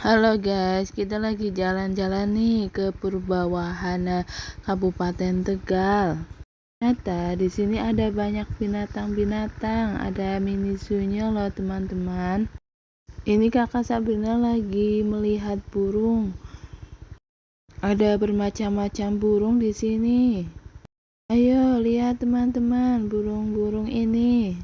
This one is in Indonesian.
Halo guys, kita lagi jalan-jalan nih ke Purbawahana, Kabupaten Tegal. Ternyata di sini ada banyak binatang-binatang, ada mini zoo-nya loh teman-teman. Ini kakak Sabrina lagi melihat burung. Ada bermacam-macam burung di sini. Ayo lihat teman-teman, burung-burung ini.